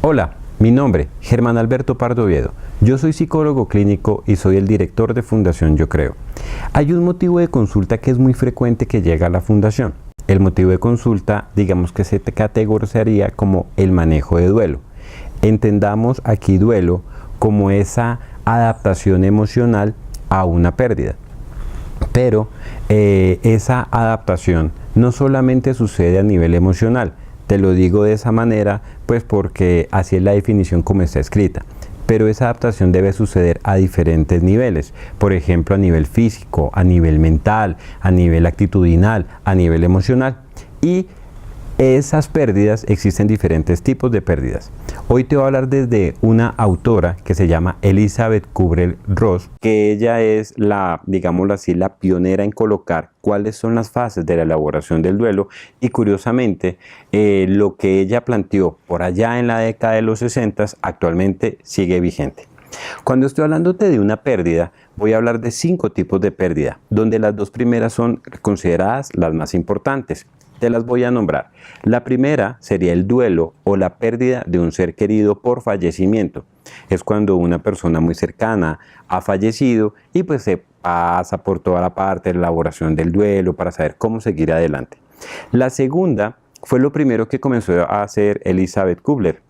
Hola, mi nombre, Germán Alberto Pardo Oviedo. Yo soy psicólogo clínico y soy el director de Fundación Yo Creo. Hay un motivo de consulta que es muy frecuente que llega a la fundación. El motivo de consulta, digamos que se categorizaría como el manejo de duelo. Entendamos aquí duelo como esa adaptación emocional a una pérdida. Pero esa adaptación no solamente sucede a nivel emocional. Te lo digo de esa manera, pues porque así es la definición como está escrita. Pero esa adaptación debe suceder a diferentes niveles. Por ejemplo, a nivel físico, a nivel mental, a nivel actitudinal, a nivel emocional. Y esas pérdidas, existen diferentes tipos de pérdidas. Hoy te voy a hablar desde una autora que se llama Elizabeth Kubler-Ross, que ella es la, digámoslo así, la pionera en colocar cuáles son las fases de la elaboración del duelo, y curiosamente lo que ella planteó por allá en la década de los 60 actualmente sigue vigente. Cuando estoy hablándote de una pérdida, voy a hablar de 5 tipos de pérdida, donde las 2 primeras son consideradas las más importantes. Te las voy a nombrar. La primera sería el duelo o la pérdida de un ser querido por fallecimiento. Es cuando una persona muy cercana ha fallecido y pues se pasa por toda la parte de la elaboración del duelo para saber cómo seguir adelante. La segunda fue lo primero que comenzó a hacer Elizabeth Kubler,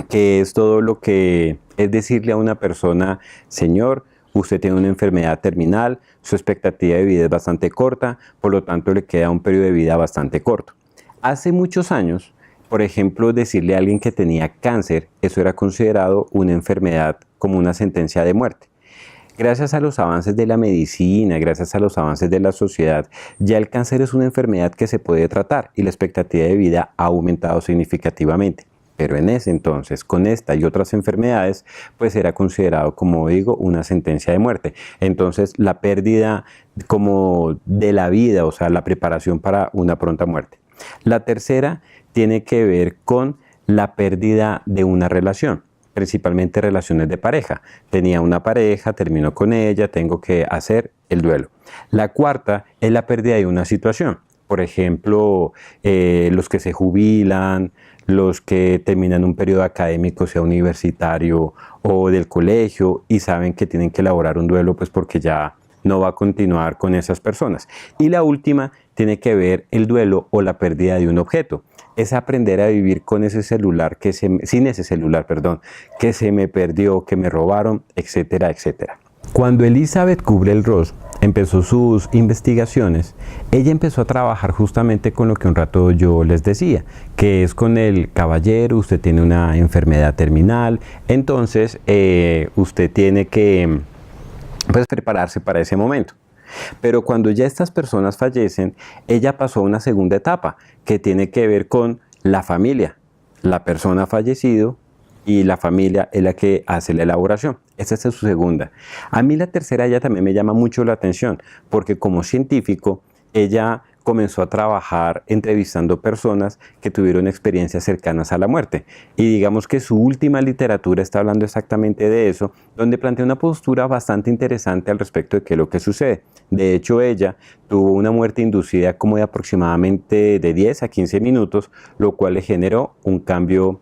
que es todo lo que es decirle a una persona: señor, usted tiene una enfermedad terminal, su expectativa de vida es bastante corta, por lo tanto le queda un periodo de vida bastante corto. Hace muchos años, por ejemplo, decirle a alguien que tenía cáncer, eso era considerado una enfermedad como una sentencia de muerte. Gracias a los avances de la medicina, gracias a los avances de la sociedad, ya el cáncer es una enfermedad que se puede tratar y la expectativa de vida ha aumentado significativamente. Pero en ese entonces, con esta y otras enfermedades, pues era considerado, como digo, una sentencia de muerte. Entonces, la pérdida como de la vida, o sea, la preparación para una pronta muerte. La tercera tiene que ver con la pérdida de una relación, principalmente relaciones de pareja. Tenía una pareja, terminó con ella, tengo que hacer el duelo. La cuarta es la pérdida de una situación. Por ejemplo, los que se jubilan, los que terminan un periodo académico, sea universitario o del colegio, y saben que tienen que elaborar un duelo pues porque ya no va a continuar con esas personas. Y la última tiene que ver el duelo o la pérdida de un objeto. Es aprender a vivir con ese celular, sin ese celular, perdón, que se me perdió, que me robaron, etcétera, etcétera. Cuando Elizabeth Kubler-Ross empezó sus investigaciones, ella empezó a trabajar justamente con lo que un rato yo les decía, que es con el caballero: usted tiene una enfermedad terminal, entonces usted tiene que pues prepararse para ese momento. Pero cuando ya estas personas fallecen, ella pasó a una segunda etapa que tiene que ver con la familia. La persona ha fallecido y la familia es la que hace la elaboración. Esa es su segunda. A mí la tercera ya también me llama mucho la atención, porque como científico ella comenzó a trabajar entrevistando personas que tuvieron experiencias cercanas a la muerte. Y digamos que su última literatura está hablando exactamente de eso, donde plantea una postura bastante interesante al respecto de qué es lo que sucede. De hecho, ella tuvo una muerte inducida como de aproximadamente de 10 a 15 minutos, lo cual le generó un cambio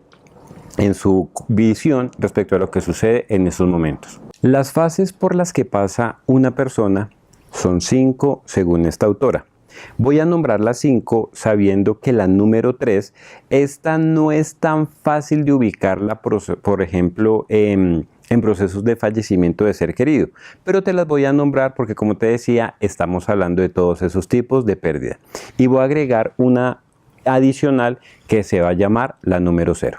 en su visión respecto a lo que sucede en esos momentos. Las fases por las que pasa una persona son 5 según esta autora. Voy a nombrar las 5 sabiendo que la número 3, esta no es tan fácil de ubicarla, por ejemplo, en procesos de fallecimiento de ser querido, pero te las voy a nombrar porque, como te decía, estamos hablando de todos esos tipos de pérdida. Y voy a agregar una adicional que se va a llamar la número 0.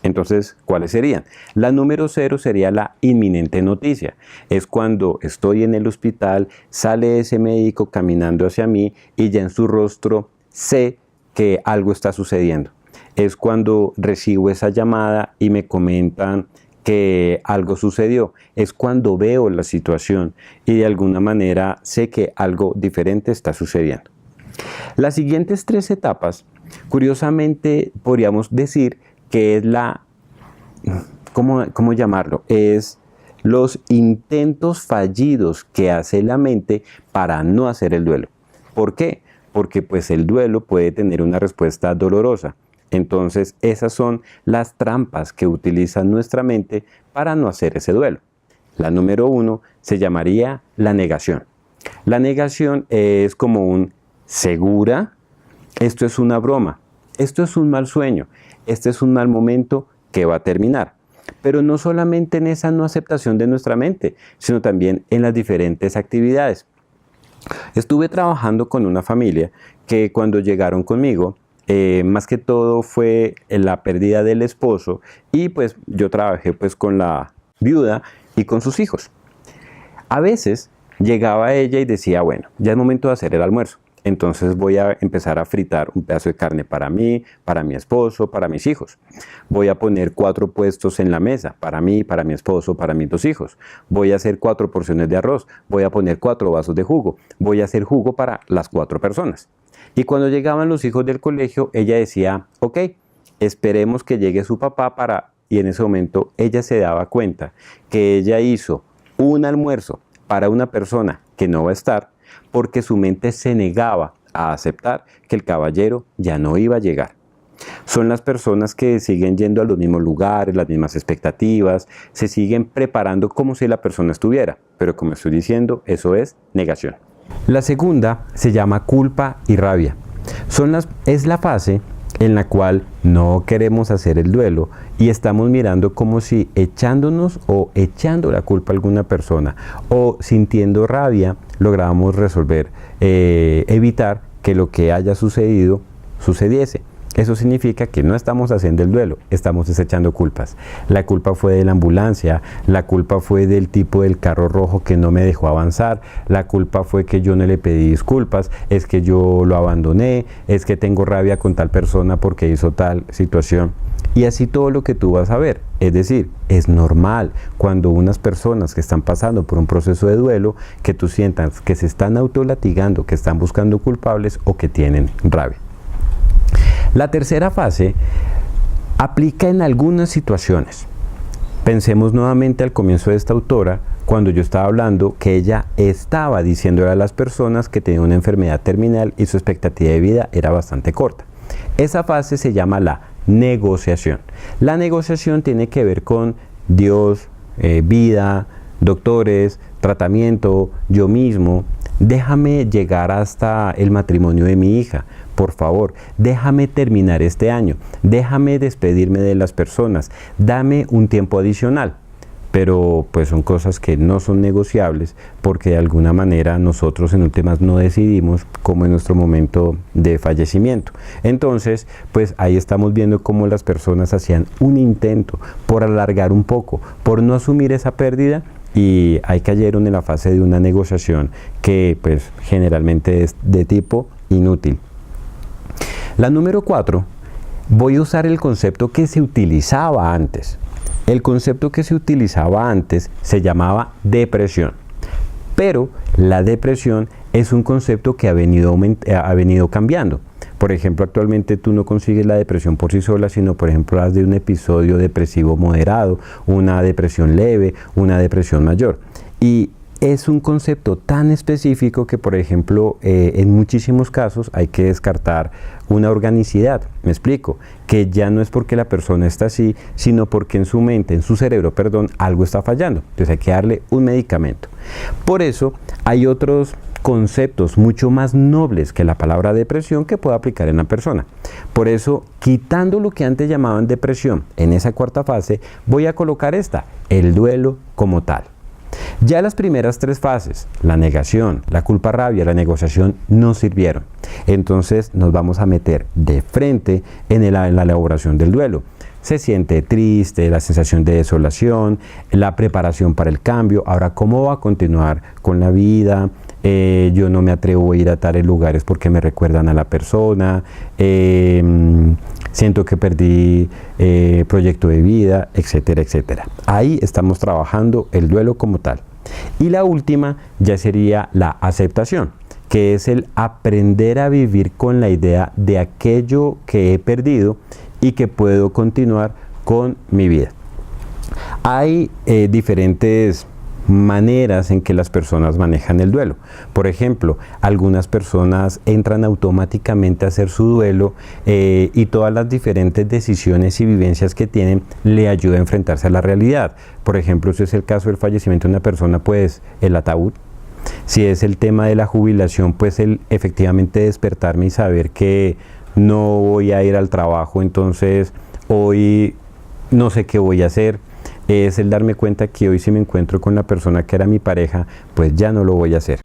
Entonces, ¿cuáles serían? La número 0 sería la inminente noticia. Es cuando estoy en el hospital, sale ese médico caminando hacia mí y ya en su rostro sé que algo está sucediendo. Es cuando recibo esa llamada y me comentan que algo sucedió. Es cuando veo la situación y de alguna manera sé que algo diferente está sucediendo. Las siguientes 3 etapas, curiosamente, podríamos decir que es ¿cómo llamarlo? Es los intentos fallidos que hace la mente para no hacer el duelo. ¿Por qué? Porque pues el duelo puede tener una respuesta dolorosa. Entonces, esas son las trampas que utiliza nuestra mente para no hacer ese duelo. La número 1 se llamaría la negación. La negación es como un segura, esto es una broma, esto es un mal sueño, este es un mal momento que va a terminar. Pero no solamente en esa no aceptación de nuestra mente, sino también en las diferentes actividades. Estuve trabajando con una familia que cuando llegaron conmigo, más que todo fue la pérdida del esposo y pues yo trabajé pues con la viuda y con sus hijos. A veces llegaba ella y decía, bueno, ya es momento de hacer el almuerzo. Entonces voy a empezar a fritar un pedazo de carne para mí, para mi esposo, para mis hijos. Voy a poner 4 puestos en la mesa, para mí, para mi esposo, para mis 2 hijos. Voy a hacer 4 porciones de arroz. Voy a poner 4 vasos de jugo. Voy a hacer jugo para las 4 personas. Y cuando llegaban los hijos del colegio, ella decía, ok, esperemos que llegue su papá para... Y en ese momento ella se daba cuenta que ella hizo un almuerzo para una persona que no va a estar, porque su mente se negaba a aceptar que el caballero ya no iba a llegar. Son las personas que siguen yendo a los mismos lugares, las mismas expectativas, se siguen preparando como si la persona estuviera, pero como estoy diciendo, eso es negación. La segunda se llama culpa y rabia. Es la fase en la cual no queremos hacer el duelo y estamos mirando como si echándonos o echando la culpa a alguna persona o sintiendo rabia lográbamos resolver, evitar que lo que haya sucedido sucediese. Eso significa que no estamos haciendo el duelo, estamos desechando culpas. La culpa fue de la ambulancia, la culpa fue del tipo del carro rojo que no me dejó avanzar, la culpa fue que yo no le pedí disculpas, es que yo lo abandoné, es que tengo rabia con tal persona porque hizo tal situación. Y así todo lo que tú vas a ver. Es decir, es normal cuando unas personas que están pasando por un proceso de duelo, que tú sientas que se están autolatigando, que están buscando culpables o que tienen rabia. La tercera fase aplica en algunas situaciones. Pensemos nuevamente al comienzo de esta autora, cuando yo estaba hablando que ella estaba diciéndole a las personas que tenía una enfermedad terminal y su expectativa de vida era bastante corta. Esa fase se llama la negociación. La negociación tiene que ver con Dios, vida, doctores, tratamiento, yo mismo. Déjame llegar hasta el matrimonio de mi hija. Por favor, déjame terminar este año, déjame despedirme de las personas, dame un tiempo adicional. Pero pues son cosas que no son negociables porque de alguna manera nosotros en últimas no decidimos como en nuestro momento de fallecimiento. Entonces, pues ahí estamos viendo cómo las personas hacían un intento por alargar un poco, por no asumir esa pérdida y ahí cayeron en la fase de una negociación que pues generalmente es de tipo inútil. La número 4, voy a usar el concepto que se utilizaba antes. El concepto que se utilizaba antes se llamaba depresión. Pero la depresión es un concepto que ha venido cambiando. Por ejemplo, actualmente tú no consigues la depresión por sí sola, sino por ejemplo hablas de un episodio depresivo moderado, una depresión leve, una depresión mayor. Y es un concepto tan específico que, por ejemplo, en muchísimos casos hay que descartar una organicidad. Me explico, que ya no es porque la persona está así, sino porque en su mente, en su cerebro, perdón, algo está fallando. Entonces hay que darle un medicamento. Por eso hay otros conceptos mucho más nobles que la palabra depresión que puedo aplicar en la persona. Por eso, quitando lo que antes llamaban depresión, en esa cuarta fase, voy a colocar el duelo como tal. Ya las primeras 3 fases, la negación, la culpa, rabia, la negociación, no sirvieron. Entonces nos vamos a meter de frente en la elaboración del duelo. Se siente triste, la sensación de desolación, la preparación para el cambio. Ahora, ¿cómo va a continuar con la vida? Yo no me atrevo a ir a tales lugares porque me recuerdan a la persona. Siento que perdí proyecto de vida, etcétera, etcétera. Ahí estamos trabajando el duelo como tal. Y la última ya sería la aceptación, que es el aprender a vivir con la idea de aquello que he perdido y que puedo continuar con mi vida. Hay diferentes maneras en que las personas manejan el duelo. Por ejemplo, algunas personas entran automáticamente a hacer su duelo y todas las diferentes decisiones y vivencias que tienen le ayudan a enfrentarse a la realidad. Por ejemplo, si es el caso del fallecimiento de una persona, pues el ataúd. Si es el tema de la jubilación, pues el efectivamente despertarme y saber que no voy a ir al trabajo, entonces hoy no sé qué voy a hacer. Es el darme cuenta que hoy si me encuentro con la persona que era mi pareja, pues ya no lo voy a hacer.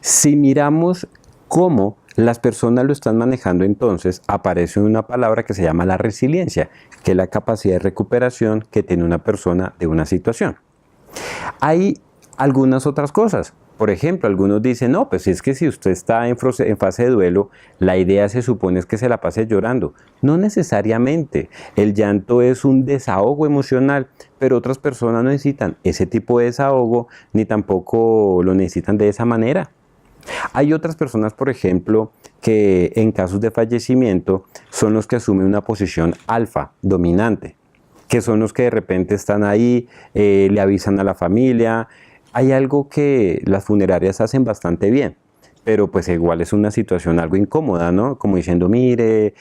Si miramos cómo las personas lo están manejando, entonces aparece una palabra que se llama la resiliencia, que es la capacidad de recuperación que tiene una persona de una situación. Hay algunas otras cosas. Por ejemplo, algunos dicen, no, pues es que si usted está en fase de duelo, la idea se supone es que se la pase llorando. No necesariamente. El llanto es un desahogo emocional, pero otras personas no necesitan ese tipo de desahogo, ni tampoco lo necesitan de esa manera. Hay otras personas, por ejemplo, que en casos de fallecimiento son los que asumen una posición alfa, dominante, que son los que de repente están ahí, le avisan a la familia. Hay algo que las funerarias hacen bastante bien, pero pues igual es una situación algo incómoda, ¿no? Como diciendo, mire,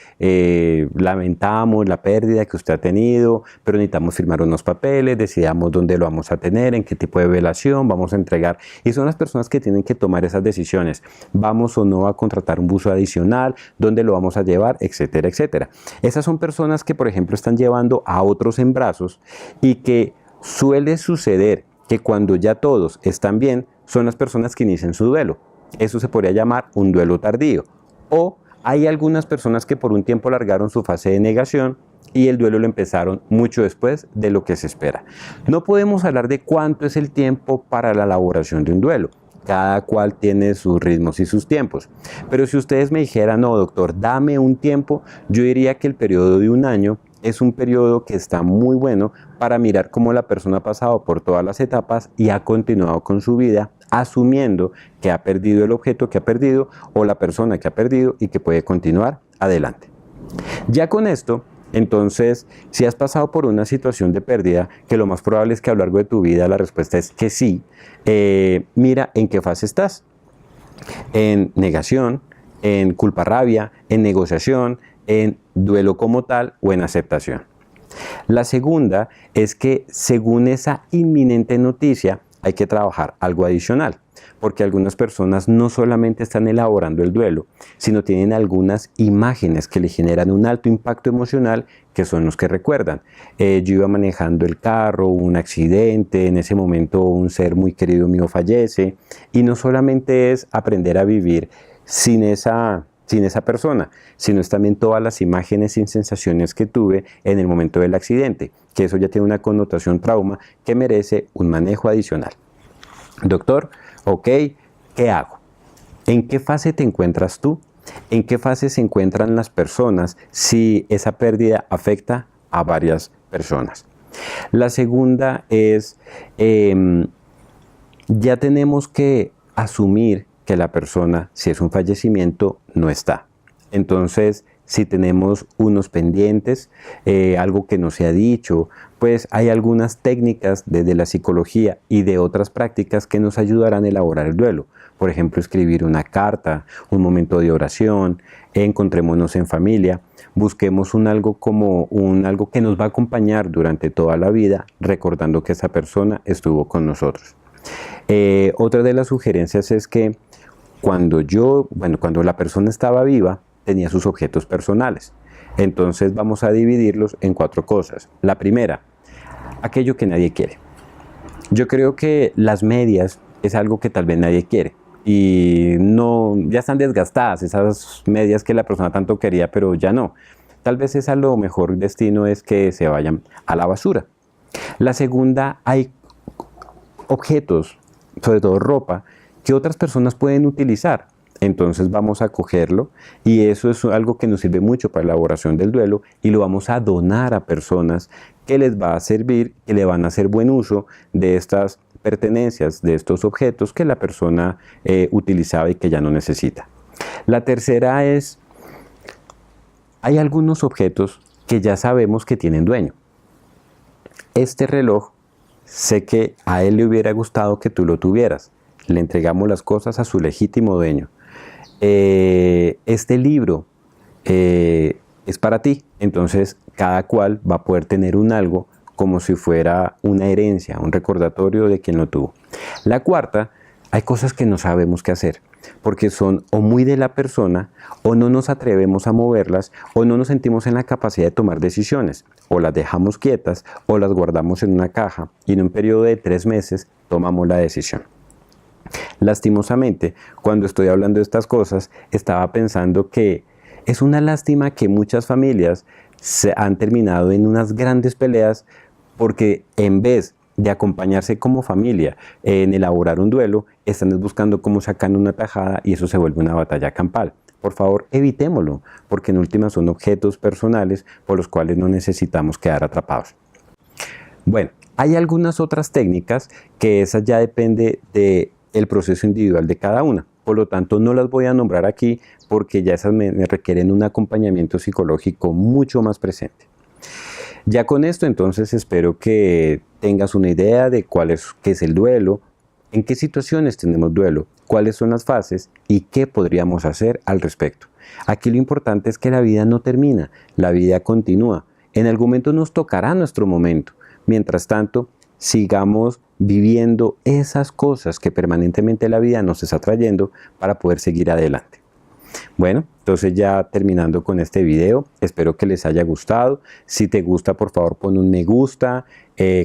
lamentamos la pérdida que usted ha tenido, pero necesitamos firmar unos papeles, decidamos dónde lo vamos a tener, en qué tipo de velación vamos a entregar. Y son las personas que tienen que tomar esas decisiones. Vamos o no a contratar un buzo adicional, dónde lo vamos a llevar, etcétera, etcétera. Esas son personas que, por ejemplo, están llevando a otros en brazos y que suele suceder que cuando ya todos están bien, son las personas que inician su duelo. Eso se podría llamar un duelo tardío. O hay algunas personas que por un tiempo largaron su fase de negación y el duelo lo empezaron mucho después de lo que se espera. No podemos hablar de cuánto es el tiempo para la elaboración de un duelo. Cada cual tiene sus ritmos y sus tiempos. Pero si ustedes me dijeran, no, doctor, dame un tiempo, yo diría que el periodo de un año es un periodo que está muy bueno para mirar cómo la persona ha pasado por todas las etapas y ha continuado con su vida, asumiendo que ha perdido el objeto que ha perdido o la persona que ha perdido y que puede continuar adelante. Ya con esto, entonces, si has pasado por una situación de pérdida, que lo más probable es que a lo largo de tu vida la respuesta es que sí, mira en qué fase estás. En negación, en culpa-rabia, en negociación, en duelo como tal o en aceptación. La segunda es que según esa inminente noticia hay que trabajar algo adicional, porque algunas personas no solamente están elaborando el duelo, sino tienen algunas imágenes que le generan un alto impacto emocional que son los que recuerdan. Yo iba manejando el carro, hubo un accidente, en ese momento un ser muy querido mío fallece, y no solamente es aprender a vivir sin esa persona, sino es también todas las imágenes y sensaciones que tuve en el momento del accidente, que eso ya tiene una connotación trauma que merece un manejo adicional. Doctor, ok, ¿qué hago? ¿En qué fase te encuentras tú? ¿En qué fase se encuentran las personas si esa pérdida afecta a varias personas? La segunda es, ya tenemos que asumir que la persona, si es un fallecimiento, no está. Entonces, si tenemos unos pendientes, algo que no se ha dicho, pues hay algunas técnicas desde la psicología y de otras prácticas que nos ayudarán a elaborar el duelo. Por ejemplo, escribir una carta, un momento de oración, encontrémonos en familia, busquemos algo que nos va a acompañar durante toda la vida, recordando que esa persona estuvo con nosotros. Otra de las sugerencias es que cuando la persona estaba viva, tenía sus objetos personales. Entonces vamos a dividirlos en 4 cosas. La primera, aquello que nadie quiere. Yo creo que las medias es algo que tal vez nadie quiere. Y ya están desgastadas esas medias que la persona tanto quería, pero ya no. Tal vez esa lo mejor destino es que se vayan a la basura. La segunda, hay objetos, sobre todo ropa, que otras personas pueden utilizar. Entonces vamos a cogerlo y eso es algo que nos sirve mucho para la elaboración del duelo y lo vamos a donar a personas que les va a servir, que le van a hacer buen uso de estas pertenencias, de estos objetos que la persona utilizaba y que ya no necesita. La tercera es, hay algunos objetos que ya sabemos que tienen dueño. Este reloj Sé que a él le hubiera gustado que tú lo tuvieras. Le entregamos las cosas a su legítimo dueño. Este libro es para ti, entonces cada cual va a poder tener un algo como si fuera una herencia, un recordatorio de quien lo tuvo. La cuarta, hay cosas que no sabemos qué hacer, porque son o muy de la persona, o no nos atrevemos a moverlas, o no nos sentimos en la capacidad de tomar decisiones, o las dejamos quietas, o las guardamos en una caja, y en un periodo de 3 meses tomamos la decisión. Lastimosamente, cuando estoy hablando de estas cosas, estaba pensando que es una lástima que muchas familias se han terminado en unas grandes peleas porque en vez de acompañarse como familia en elaborar un duelo, están buscando cómo sacan una tajada y eso se vuelve una batalla campal. Por favor, evitémoslo, porque en últimas son objetos personales por los cuales no necesitamos quedar atrapados. Bueno, hay algunas otras técnicas que esas ya depende del proceso individual de cada una. Por lo tanto, no las voy a nombrar aquí porque ya esas me requieren un acompañamiento psicológico mucho más presente. Ya con esto, entonces, espero que tengas una idea de qué es el duelo, en qué situaciones tenemos duelo, cuáles son las fases y qué podríamos hacer al respecto. Aquí lo importante es que la vida no termina, la vida continúa. En algún momento nos tocará nuestro momento. Mientras tanto, sigamos viviendo esas cosas que permanentemente la vida nos está trayendo para poder seguir adelante. Bueno, entonces ya terminando con este video, espero que les haya gustado. Si te gusta, por favor pon un me gusta,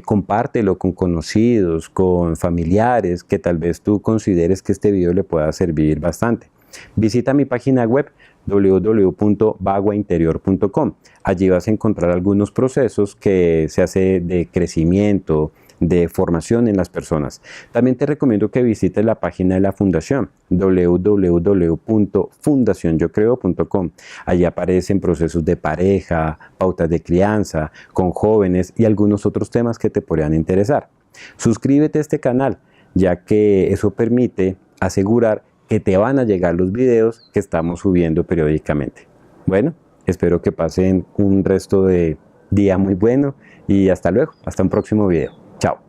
compártelo con conocidos, con familiares que tal vez tú consideres que este video le pueda servir bastante. Visita mi página web www.vaguainterior.com. Allí vas a encontrar algunos procesos que se hace de crecimiento, de formación en las personas. También te recomiendo que visites la página de la fundación www.fundacionyocreo.com. Allí aparecen procesos de pareja, pautas de crianza, con jóvenes y algunos otros temas que te podrían interesar. Suscríbete a este canal, ya que eso permite asegurar que te van a llegar los videos que estamos subiendo periódicamente. Bueno, espero que pasen un resto de día muy bueno y hasta luego, hasta un próximo video. Chao.